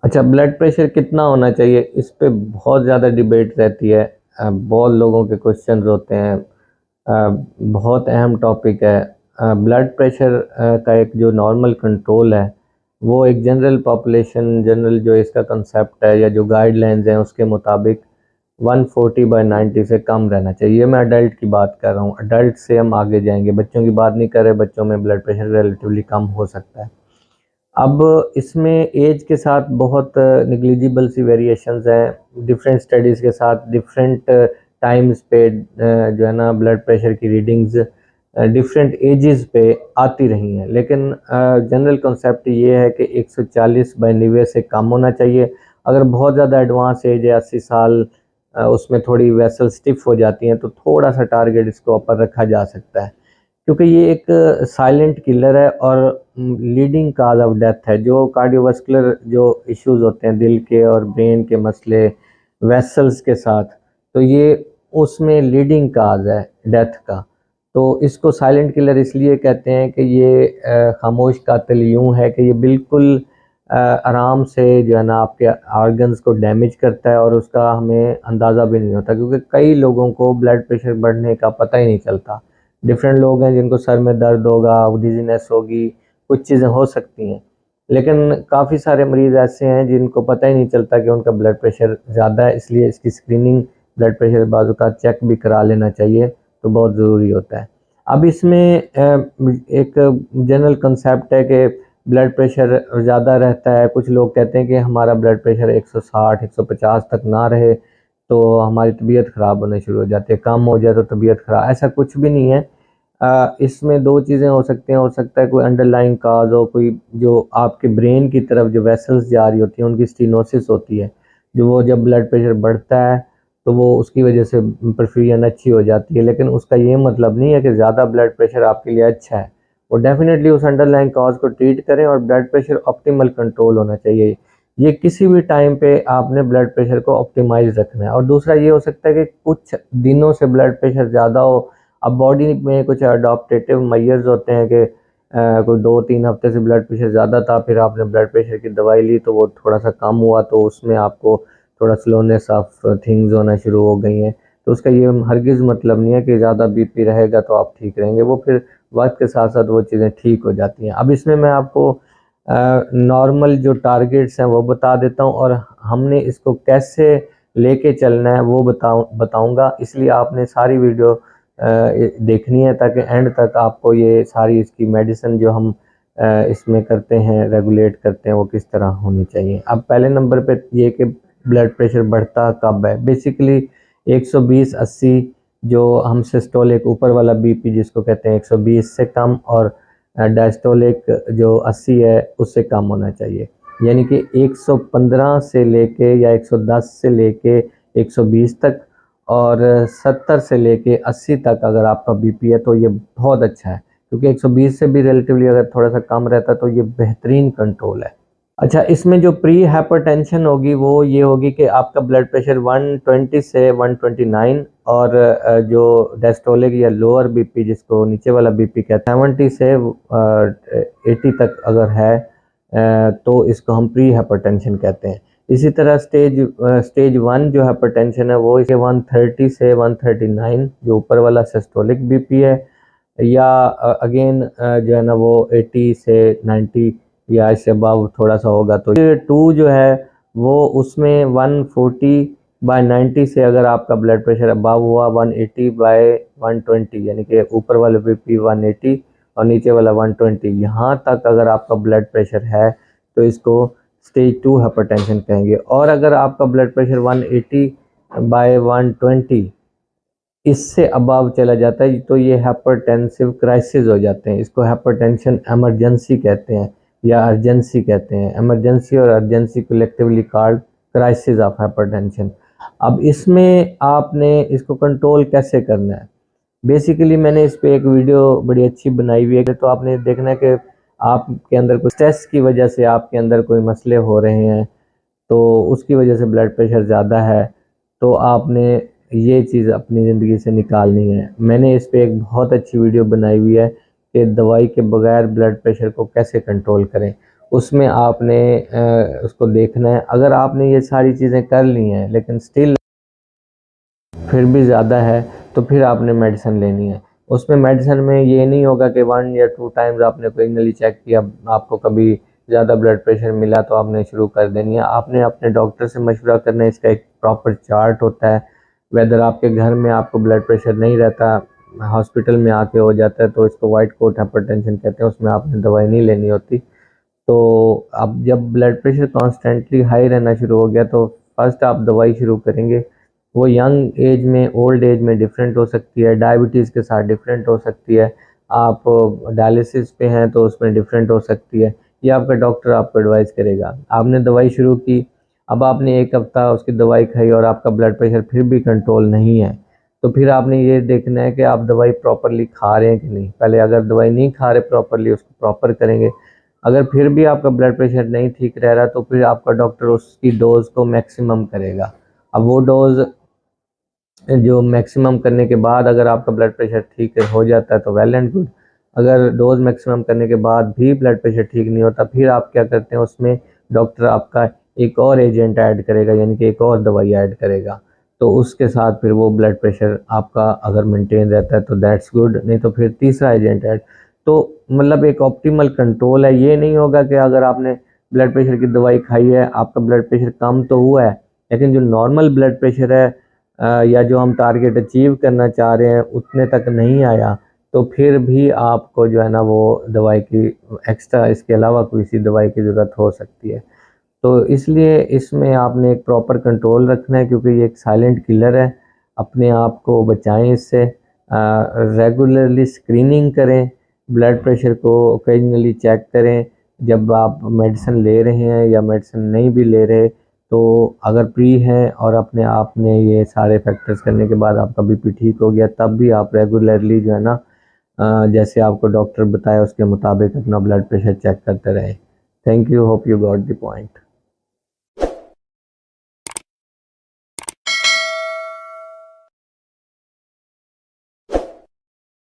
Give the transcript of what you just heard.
अच्छा, blood pressure कितना होना चाहिए, इस पे बहुत ज़्यादा डिबेट रहती है। बहुत लोगों के क्वेश्चंस होते हैं। बहुत अहम टॉपिक है। ब्लड प्रेशर का एक जो नॉर्मल कंट्रोल है, वो एक जनरल पॉपुलेशन, जनरल जो इसका कंसेप्ट है या जो गाइडलाइंस हैं उसके मुताबिक 140/90 से कम रहना चाहिए। ये मैं अडल्ट की बात कर रहा हूँ। अडल्ट से हम आगे जाएंगे, बच्चों की बात नहीं कर रहे। बच्चों में ब्लड प्रेशर रिलेटिवली कम हो सकता है। अब इसमें एज के साथ बहुत निग्लिजिबल सी वेरिएशंस हैं। डिफरेंट स्टडीज़ के साथ डिफरेंट टाइम्स पे जो है ना ब्लड प्रेशर की रीडिंग्स डिफरेंट एजेस पे आती रही हैं, लेकिन जनरल कॉन्सेप्ट ये है कि 140/90 से कम होना चाहिए। अगर बहुत ज़्यादा एडवांस एज है 80 साल, उसमें थोड़ी वेसल स्टिफ हो जाती हैं, तो थोड़ा सा टारगेट इसको ऊपर रखा जा सकता है, क्योंकि ये एक साइलेंट किलर है और लीडिंग काज ऑफ डेथ है। जो कार्डियोवास्कुलर जो इश्यूज होते हैं दिल के और ब्रेन के मसले वेसल्स के साथ, तो ये उसमें लीडिंग काज है डेथ का। तो इसको साइलेंट किलर इसलिए कहते हैं कि ये खामोश कातिल यूं है कि ये बिल्कुल आराम से जो है ना आपके ऑर्गन्स को डैमेज करता है और उसका हमें अंदाज़ा भी नहीं होता, क्योंकि कई लोगों को ब्लड प्रेशर बढ़ने का पता ही नहीं चलता। डिफरेंट लोग हैं जिनको सर में दर्द होगा, डिजीनेस होगी, कुछ चीज़ें हो सकती हैं, लेकिन काफ़ी सारे मरीज़ ऐसे हैं जिनको पता ही नहीं चलता कि उनका ब्लड प्रेशर ज़्यादा है। इसलिए इसकी स्क्रीनिंग ब्लड प्रेशर बाज़ का चेक भी करा लेना चाहिए, तो बहुत ज़रूरी होता है। अब इसमें एक जनरल कंसेप्ट है कि ब्लड प्रेशर ज़्यादा रहता है। कुछ लोग कहते हैं कि हमारा ब्लड प्रेशर 160 150 तक ना रहे तो हमारी तबीयत ख़राब होने शुरू हो जाती है, कम हो जाए तो तबीयत ख़राब। ऐसा कुछ भी नहीं है। इसमें दो चीज़ें हो सकती हैं। हो सकता है कोई अंडरलाइंग काज हो, कोई जो आपके ब्रेन की तरफ जो वेसल्स जा रही होती हैं उनकी स्टीनोसिस होती है, जो वो जब ब्लड प्रेशर बढ़ता है तो वो उसकी वजह से परफ्यूजन अच्छी हो जाती है, लेकिन उसका ये मतलब नहीं है कि ज़्यादा ब्लड प्रेशर आपके लिए अच्छा है। वो डेफिनेटली उस अंडरलाइंग कॉज को ट्रीट करें और ब्लड प्रेशर ऑप्टिमल कंट्रोल होना चाहिए। ये किसी भी टाइम पे आपने ब्लड प्रेशर को ऑप्टिमाइज रखना है। और दूसरा ये हो सकता है कि कुछ दिनों से ब्लड प्रेशर ज़्यादा हो। अब बॉडी में कुछ अडॉप्टेटिव मेजर्स होते हैं कि कोई 2-3 हफ्ते से ब्लड प्रेशर ज़्यादा था, फिर आपने ब्लड प्रेशर की दवाई ली तो वो थोड़ा सा कम हुआ, तो उसमें आपको थोड़ा स्लोनेस ऑफ थिंग्स होना शुरू हो गई हैं। तो उसका ये हरगिज़ मतलब नहीं है कि ज़्यादा बीपी रहेगा तो आप ठीक रहेंगे। वो फिर वक्त के साथ साथ वो चीज़ें ठीक हो जाती हैं। अब इसमें मैं आपको नॉर्मल जो टारगेट्स हैं वो बता देता हूँ, और हमने इसको कैसे लेके चलना है वो बताऊँगा। इसलिए आपने सारी वीडियो देखनी है, ताकि एंड तक आपको ये सारी इसकी मेडिसिन जो हम इसमें करते हैं, रेगुलेट करते हैं, वो किस तरह होनी चाहिए। अब पहले नंबर पे ये कि ब्लड प्रेशर बढ़ता कब है। बेसिकली 120/80 जो हम सिस्टोलिक ऊपर वाला बीपी जिसको कहते हैं 120 से कम, और डायस्टोलिक जो 80 है उससे कम होना चाहिए। यानी कि 115 से लेके या 110 से लेके 120 तक, और 70 से लेके 80 तक अगर आपका बीपी है तो ये बहुत अच्छा है, क्योंकि 120 से भी रिलेटिवली अगर थोड़ा सा कम रहता तो ये बेहतरीन कंट्रोल है। अच्छा, इसमें जो प्री हाइपरटेंशन होगी वो ये होगी कि आपका ब्लड प्रेशर 120 से 129, और जो डायस्टोलिक या लोअर बीपी जिसको नीचे वाला बीपी कहते हैं 70 से 80 तक अगर है, तो इसको हम प्री हाइपरटेंशन कहते हैं। इसी तरह स्टेज 1 जो हाइपरटेंशन है वो इसे 130 से 139 जो ऊपर वाला सिस्टोलिक बीपी है, या अगेन जो है ना वो 80 से 90 या इससे अबव थोड़ा सा होगा। तो ये 2 जो है वो उसमें 140/90 से अगर आपका ब्लड प्रेशर अबव हुआ 180/120, यानी कि ऊपर वाला बीपी 180 और नीचे वाला 120, यहाँ तक अगर आपका ब्लड प्रेशर है तो इसको स्टेज 2 हाइपरटेंशन कहेंगे। और अगर आपका ब्लड प्रेशर 180/120 इससे अबव चला जाता है तो ये हाइपरटेंसिव क्राइसिस हो जाते हैं। इसको हाइपरटेंशन इमरजेंसी कहते हैं या अर्जेंसी कहते हैं। इमरजेंसी और urgency collectively called crisis of hypertension. अब इसमें आपने इसको कंट्रोल कैसे करना है। बेसिकली मैंने इस पे एक वीडियो बड़ी अच्छी बनाई हुई है। तो आपने देखना है कि आपके अंदर कोई स्ट्रेस की वजह से आपके अंदर कोई मसले हो रहे हैं, तो उसकी वजह से ब्लड प्रेशर ज़्यादा है, तो आपने ये चीज़ अपनी ज़िंदगी से निकालनी है। मैंने इस पे एक बहुत अच्छी वीडियो बनाई हुई है कि दवाई के बगैर ब्लड प्रेशर को कैसे कंट्रोल करें। उसमें आपने उसको देखना है। अगर आपने ये सारी चीज़ें कर ली हैं लेकिन स्टिल फिर भी ज़्यादा है तो फिर आपने मेडिसिन लेनी है। उसमें मेडिसिन में ये नहीं होगा कि 1 या 2 टाइम्स आपने ओकेजनली चेक किया, आपको कभी ज़्यादा ब्लड प्रेशर मिला तो आपने शुरू कर देनी है। आपने अपने डॉक्टर से मशवरा करना है, इसका एक प्रॉपर चार्ट होता है। वेदर आपके घर में आपको ब्लड प्रेशर नहीं रहता, हॉस्पिटल में आके हो जाता है तो इसको वाइट कोट हाइपरटेंशन कहते हैं, उसमें आपने दवाई नहीं लेनी होती। तो अब जब ब्लड प्रेशर कॉन्स्टेंटली हाई रहना शुरू हो गया तो फर्स्ट आप दवाई शुरू करेंगे। वो यंग एज में, ओल्ड एज में डिफरेंट हो सकती है, डायबिटीज़ के साथ डिफरेंट हो सकती है, आप डायलिसिस पे हैं तो उसमें डिफरेंट हो सकती है। ये आपका डॉक्टर आपको एडवाइस करेगा। आपने दवाई शुरू की, अब आपने 1 हफ्ता उसकी दवाई खाई और आपका ब्लड प्रेशर फिर भी कंट्रोल नहीं है, तो फिर आपने ये देखना है कि आप दवाई प्रॉपरली खा रहे हैं कि नहीं। पहले अगर दवाई नहीं खा रहे प्रॉपरली, उसको प्रॉपर करेंगे। अगर फिर भी आपका ब्लड प्रेशर नहीं ठीक रह रहा तो फिर आपका डॉक्टर उसकी डोज़ को मैक्सिमम करेगा। अब वो डोज़ जो मैक्सिमम करने के बाद अगर आपका ब्लड प्रेशर ठीक हो जाता है तो वेल एंड गुड। अगर डोज मैक्सिमम करने के बाद भी ब्लड प्रेशर ठीक नहीं होता, फिर आप क्या करते हैं, उसमें डॉक्टर आपका एक और एजेंट ऐड करेगा, यानी कि एक और दवाई ऐड करेगा। तो उसके साथ फिर वो ब्लड प्रेशर आपका अगर मेंटेन रहता है तो दैट्स गुड, नहीं तो फिर तीसरा एजेंट ऐड। तो मतलब एक ऑप्टिमल कंट्रोल है। ये नहीं होगा कि अगर आपने ब्लड प्रेशर की दवाई खाई है, आपका ब्लड प्रेशर कम तो हुआ है, लेकिन जो नॉर्मल ब्लड प्रेशर है या जो हम टारगेट अचीव करना चाह रहे हैं उतने तक नहीं आया, तो फिर भी आपको जो है ना वो दवाई की एक्स्ट्रा, इसके अलावा कोई सी दवाई की ज़रूरत हो सकती है। तो इसलिए इसमें आपने एक प्रॉपर कंट्रोल रखना है, क्योंकि ये एक साइलेंट किलर है। अपने आप को बचाएं इससे। रेगुलरली स्क्रीनिंग करें, ब्लड प्रेशर को ओकेजनली चेक करें। जब आप मेडिसिन ले रहे हैं या मेडिसिन नहीं भी ले रहे, तो अगर प्री है और अपने आप ने ये सारे फैक्टर्स करने के बाद आपका बीपी ठीक हो गया, तब भी आप रेगुलरली जो है ना जैसे आपको डॉक्टर बताया उसके मुताबिक अपना ब्लड प्रेशर चेक करते रहें। Thank you, hope you got the point.